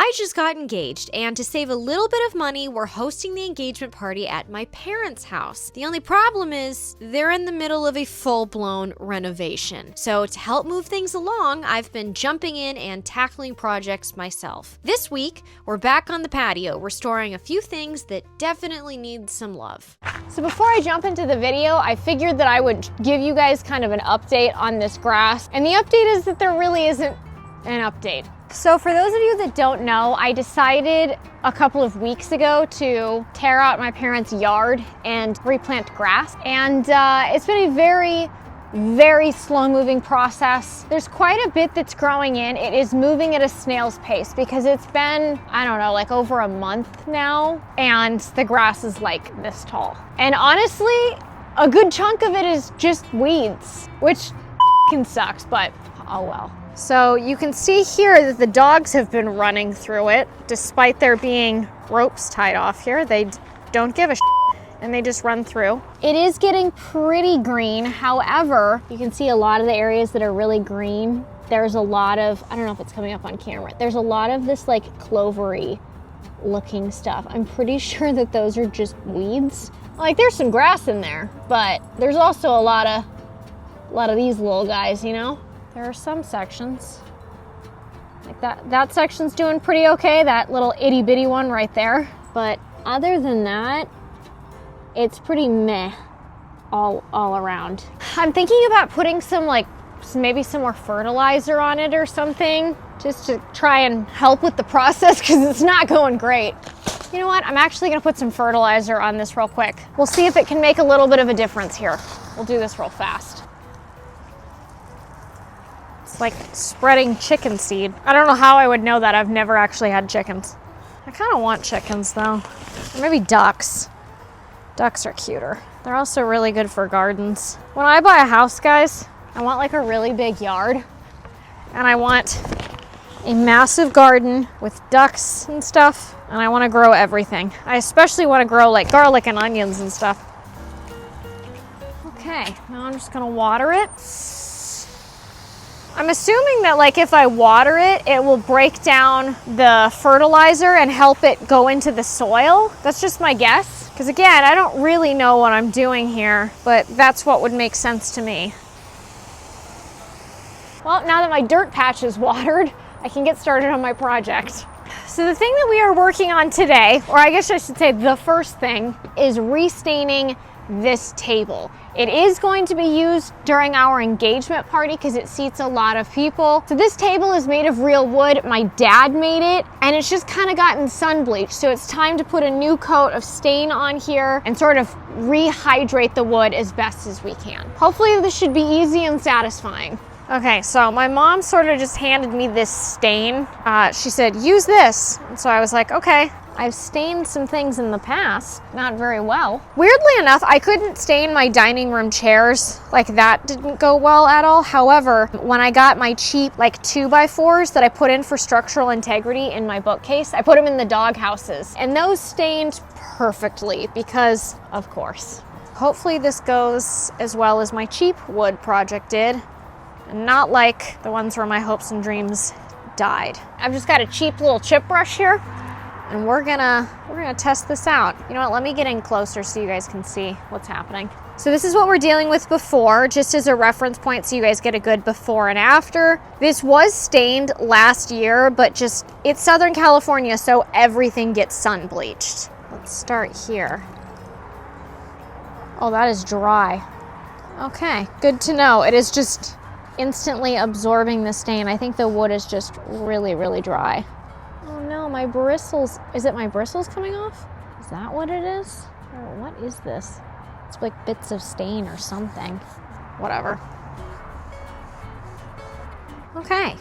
I just got engaged, and to save a little bit of money, we're hosting the engagement party at my parents' house. The only problem is they're in the middle of a full-blown renovation. So to help move things along, I've been jumping in and tackling projects myself. This week, we're back on the patio, restoring a few things that definitely need some love. So before I jump into the video, I figured that I would give you guys kind of an update on this grass. And the update is that there really isn't an update. So for those of you that don't know, I decided a couple of weeks ago to tear out my parents' yard and replant grass. And it's been a very slow moving process. There's quite a bit that's growing in. It is moving at a snail's pace because it's been, I don't know, like over a month now, and the grass is like this tall. And honestly, a good chunk of it is just weeds, which f***ing sucks, but oh well. So you can see here that the dogs have been running through it, despite there being ropes tied off here. They don't give a shit, and they just run through. It is getting pretty green. However, you can see a lot of the areas that are really green. There's a lot of, I don't know if it's coming up on camera, there's a lot of this like clovery looking stuff. I'm pretty sure that those are just weeds. Like there's some grass in there, but there's also a lot of these little guys, you know? There are some sections, like that section's doing pretty okay, that little itty bitty one right there. But other than that, it's pretty meh all around. I'm thinking about putting maybe some more fertilizer on it or something, just to try and help with the process because it's not going great. You know what? I'm actually gonna put some fertilizer on this real quick. We'll see if it can make a little bit of a difference here. We'll do this real fast. It's like spreading chicken seed. I don't know how I would know that. I've never actually had chickens. I kind of want chickens though. Or maybe ducks. Ducks are cuter. They're also really good for gardens. When I buy a house, guys, I want like a really big yard. And I want a massive garden with ducks and stuff. And I want to grow everything. I especially want to grow like garlic and onions and stuff. Okay, now I'm just gonna water it. I'm assuming that like if I water it, it will break down the fertilizer and help it go into the soil. That's just my guess. Because again, I don't really know what I'm doing here, but that's what would make sense to me. Well, now that my dirt patch is watered, I can get started on my project. So the thing that we are working on today, or I guess I should say the first thing, is restaining this table. It is going to be used during our engagement party because it seats a lot of people. So this table is made of real wood. My dad made it, and it's just kind of gotten sun bleached. So it's time to put a new coat of stain on here and sort of rehydrate the wood as best as we can. Hopefully this should be easy and satisfying. Okay, so my mom sort of just handed me this stain. She said, use this. And so I was like, okay. I've stained some things in the past, not very well. Weirdly enough, I couldn't stain my dining room chairs. Like that didn't go well at all. However, when I got my cheap like 2x4s that I put in for structural integrity in my bookcase, I put them in the dog houses, and those stained perfectly because of course. Hopefully this goes as well as my cheap wood project did, and not like the ones where my hopes and dreams died. I've just got a cheap little chip brush here, and we're gonna test this out. You know what, let me get in closer so you guys can see what's happening. So this is what we're dealing with before, just as a reference point so you guys get a good before and after. This was stained last year, but just, it's Southern California, so everything gets sun bleached. Let's start here. Oh, that is dry. Okay, good to know. It is just instantly absorbing the stain. I think the wood is just really dry. Oh no, my bristles. Is it my bristles coming off? Is that what it is? Or what is this? It's like bits of stain or something. Whatever. Okay.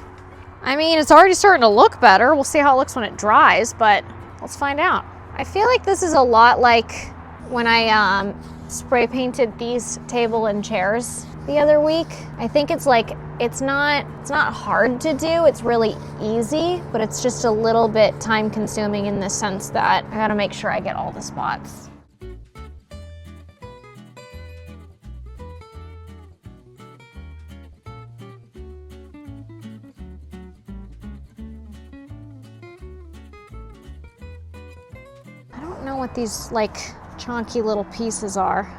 I mean, it's already starting to look better. We'll see how it looks when it dries, but let's find out. I feel like this is a lot like when I spray painted these table and chairs the other week. I think it's like, it's not hard to do, it's really easy, but it's just a little bit time consuming in the sense that I gotta make sure I get all the spots. know what these like chunky little pieces are.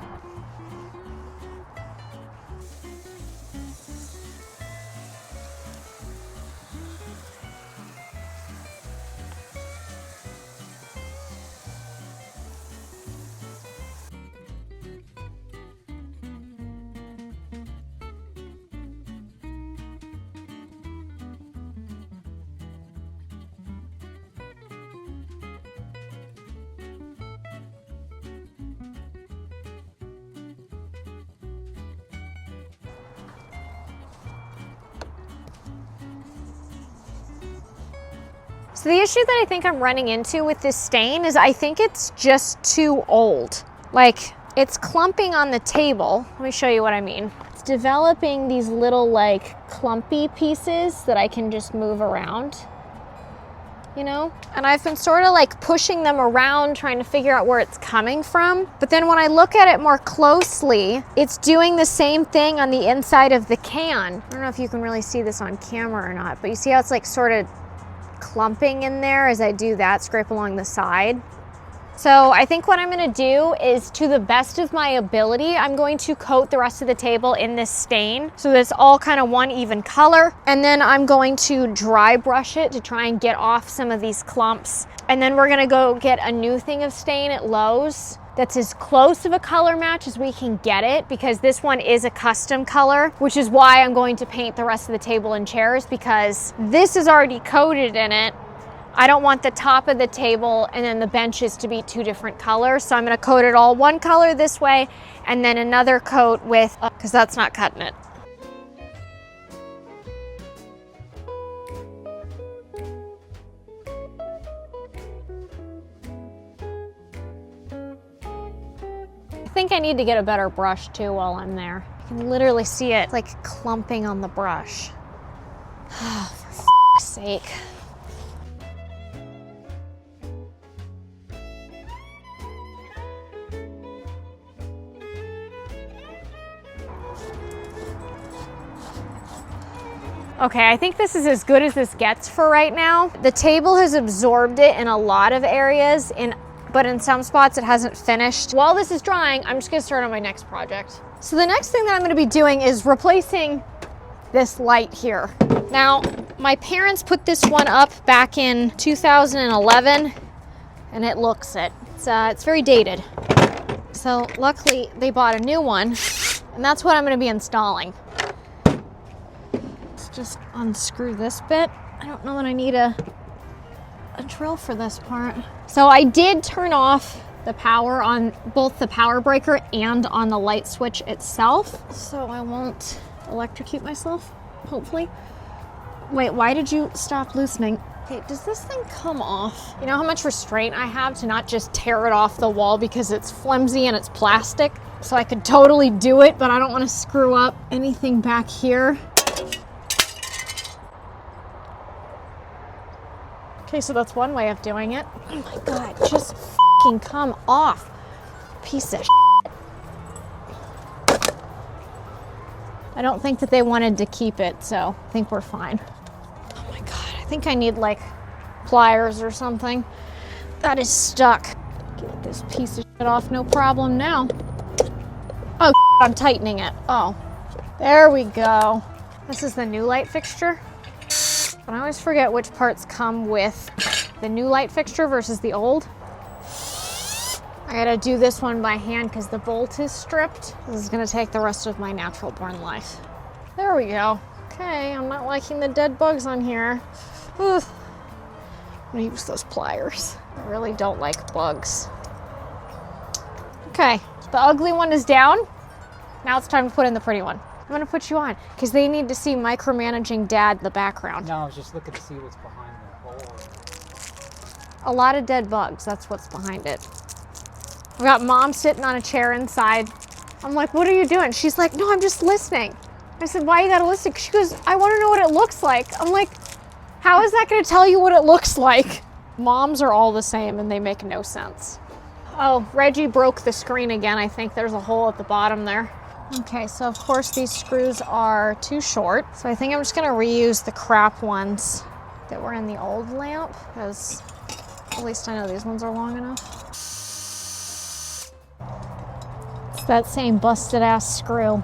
So the issue that I think I'm running into with this stain is I think it's just too old. Like, it's clumping on the table. Let me show you what I mean. It's developing these little like clumpy pieces that I can just move around, you know? And I've been sort of like pushing them around, trying to figure out where it's coming from. But then when I look at it more closely, it's doing the same thing on the inside of the can. I don't know if you can really see this on camera or not, but you see how it's like sort of clumping in there as I do that, scrape along the side. So I think what I'm gonna do is, to the best of my ability, I'm going to coat the rest of the table in this stain so that it's all kind of one even color. And then I'm going to dry brush it to try and get off some of these clumps. And then we're gonna go get a new thing of stain at Lowe's that's as close of a color match as we can get it, because this one is a custom color, which is why I'm going to paint the rest of the table and chairs, because this is already coated in it. I don't want the top of the table and then the benches to be two different colors. So I'm gonna coat it all one color this way and then another coat with, because that's not cutting it. I think I need to get a better brush too while I'm there. You can literally see it like clumping on the brush. Oh, for f***'s sake. Okay, I think this is as good as this gets for right now. The table has absorbed it in a lot of areas, but in some spots it hasn't finished. While this is drying, I'm just gonna start on my next project. So the next thing that I'm gonna be doing is replacing this light here. Now, my parents put this one up back in 2011, and it looks it. It's very dated. So luckily they bought a new one, and that's what I'm gonna be installing. Let's just unscrew this bit. I don't know that I need a drill for this part. So I did turn off the power on both the power breaker and on the light switch itself, so I won't electrocute myself, hopefully. Wait, why did you stop loosening? Okay, does this thing come off? You know how much restraint I have to not just tear it off the wall because it's flimsy and it's plastic? So I could totally do it, but I don't want to screw up anything back here. Okay, so that's one way of doing it. Oh my God, just fucking come off, piece of shit. I don't think that they wanted to keep it, so I think we're fine. Oh my God, I think I need like pliers or something. That is stuck. Get this piece of shit off, no problem now. Oh, I'm tightening it. Oh, there we go. This is the new light fixture. And I always forget which parts come with the new light fixture versus the old. I gotta do this one by hand because the bolt is stripped. This is gonna take the rest of my natural born life. There we go. Okay, I'm not liking the dead bugs on here. Ugh. I'm gonna use those pliers. I really don't like bugs. Okay, the ugly one is down. Now it's time to put in the pretty one. I'm gonna put you on because they need to see micromanaging dad in the background. No, I was just looking to see what's behind the hole. A lot of dead bugs, that's what's behind it. I've got mom sitting on a chair inside. I'm like, what are you doing? She's like, no, I'm just listening. I said, why you gotta listen? She goes, I wanna know what it looks like. I'm like, how is that gonna tell you what it looks like? Moms are all the same and they make no sense. Oh, Reggie broke the screen again. I think there's a hole at the bottom there. Okay, so of course these screws are too short. So I think I'm just gonna reuse the crap ones that were in the old lamp, because at least I know these ones are long enough. that same busted ass screw.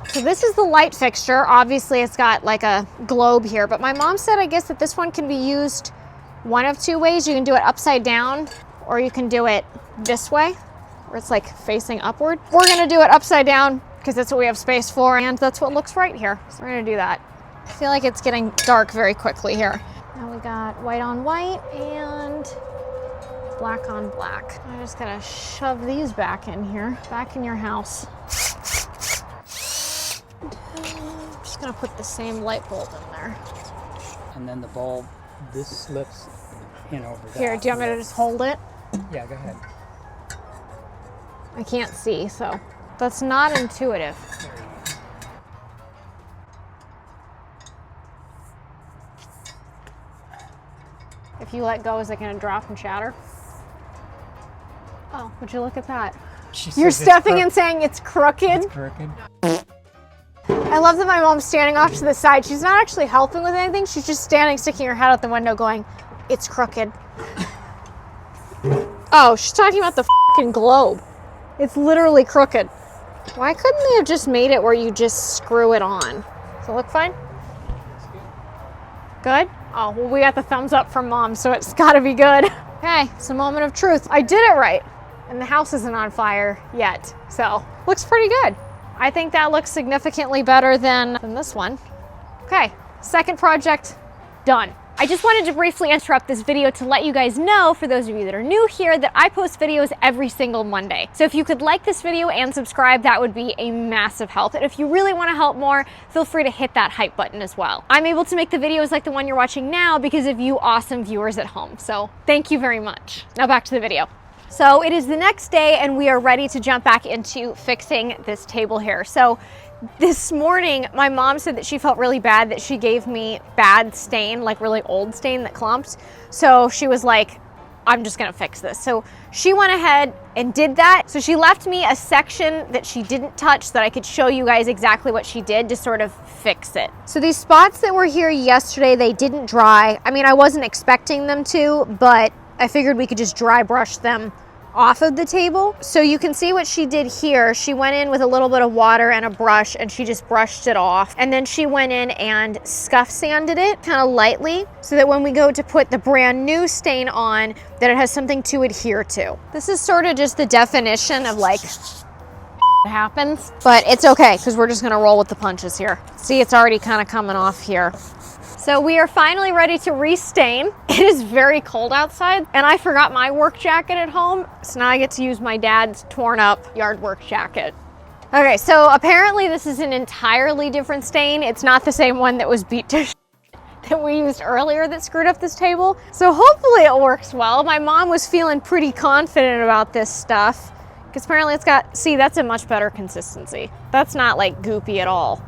So this is the light fixture. Obviously it's got like a globe here, but my mom said I guess that this one can be used one of two ways. You can do it upside down or you can do it this way where it's like facing upward. We're gonna do it upside down because that's what we have space for and that's what looks right here. So we're gonna do that. I feel like it's getting dark very quickly here. Now we got white on white and black on black. I'm just gonna shove these back in here, back in your house. I'm just gonna put the same light bulb in there. And then the bulb, this slips in over that. Here, do you want me to just hold it? Yeah, go ahead. I can't see, so that's not intuitive. There you go. If you let go, is it gonna drop and shatter? Oh, would you look at that? You're stepping and saying it's crooked? It's crooked. I love that my mom's standing off to the side. She's not actually helping with anything. She's just standing, sticking her head out the window going, it's crooked. Oh, she's talking about the fucking globe. It's literally crooked. Why couldn't they have just made it where you just screw it on? Does it look fine? Good? Oh, well, we got the thumbs up from mom, so it's gotta be good. Okay, it's a moment of truth. I did it right. And the house isn't on fire yet, so looks pretty good. I think that looks significantly better than this one. Okay, second project done. I just wanted to briefly interrupt this video to let you guys know, for those of you that are new here, that I post videos every single Monday. So if you could like this video and subscribe, that would be a massive help. And if you really want to help more, feel free to hit that hype button as well. I'm able to make the videos like the one you're watching now because of you awesome viewers at home. So thank you very much. Now back to the video. So it is the next day and we are ready to jump back into fixing this table here. So this morning, my mom said that she felt really bad that she gave me bad stain, like really old stain that clumped. So she was like, I'm just gonna fix this. So she went ahead and did that. So she left me a section that she didn't touch so that I could show you guys exactly what she did to sort of fix it. So these spots that were here yesterday, they didn't dry. I mean, I wasn't expecting them to, but I figured we could just dry brush them off of the table. So you can see what she did here. She went in with a little bit of water and a brush and she just brushed it off. And then she went in and scuff sanded it kind of lightly so that when we go to put the brand new stain on, that it has something to adhere to. This is sort of just the definition of like happens, but it's okay because we're just gonna roll with the punches here. See, it's already kind of coming off here. So we are finally ready to restain. It is very cold outside and I forgot my work jacket at home. So now I get to use my dad's torn up yard work jacket. Okay, so apparently this is an entirely different stain. It's not the same one that was beat to that we used earlier that screwed up this table. So hopefully it works well. My mom was feeling pretty confident about this stuff because apparently it's got, see, that's a much better consistency. That's not like goopy at all.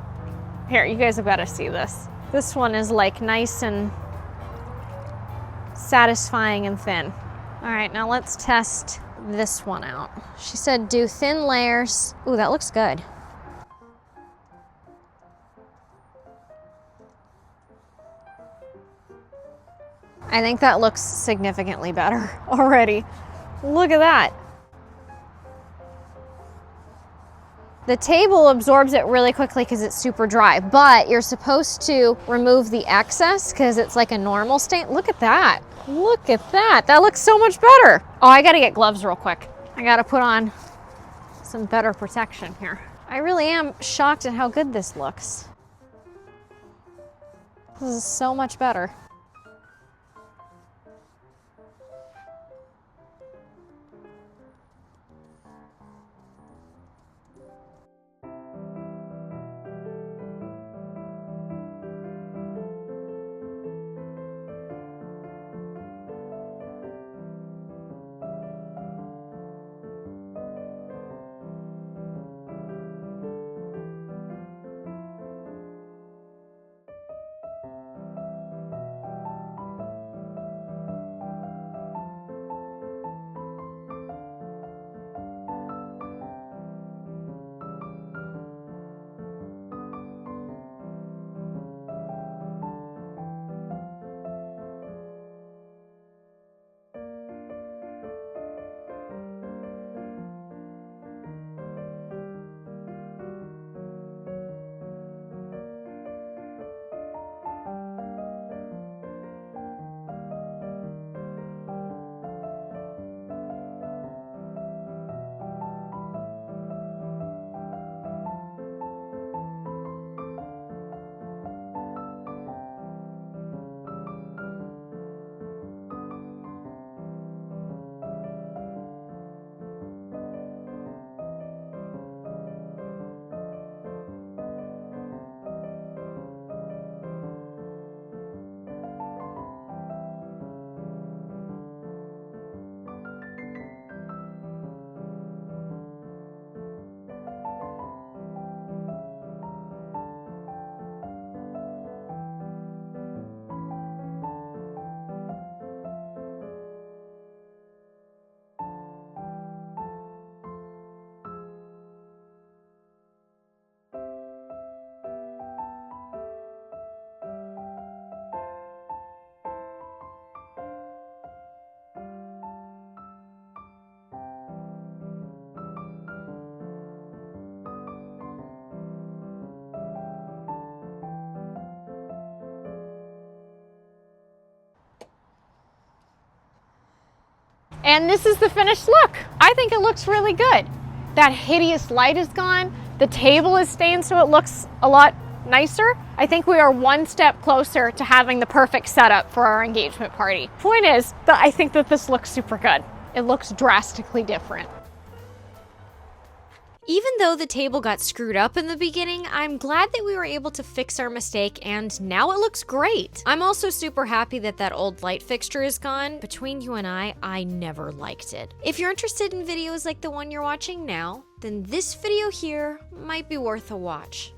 Here, you guys have got to see this. This one is like nice and satisfying and thin. All right, now let's test this one out. She said do thin layers. Ooh, that looks good. I think that looks significantly better already. Look at that. The table absorbs it really quickly because it's super dry, but you're supposed to remove the excess because it's like a normal stain. Look at that. Look at that. That looks so much better. Oh, I gotta get gloves real quick. I gotta put on some better protection here. I really am shocked at how good this looks. This is so much better. And this is the finished look. I think it looks really good. That hideous light is gone. The table is stained so it looks a lot nicer. I think we are one step closer to having the perfect setup for our engagement party. Point is that I think that this looks super good. It looks drastically different. Even though the table got screwed up in the beginning, I'm glad that we were able to fix our mistake and now it looks great. I'm also super happy that that old light fixture is gone. Between you and I never liked it. If you're interested in videos like the one you're watching now, then this video here might be worth a watch.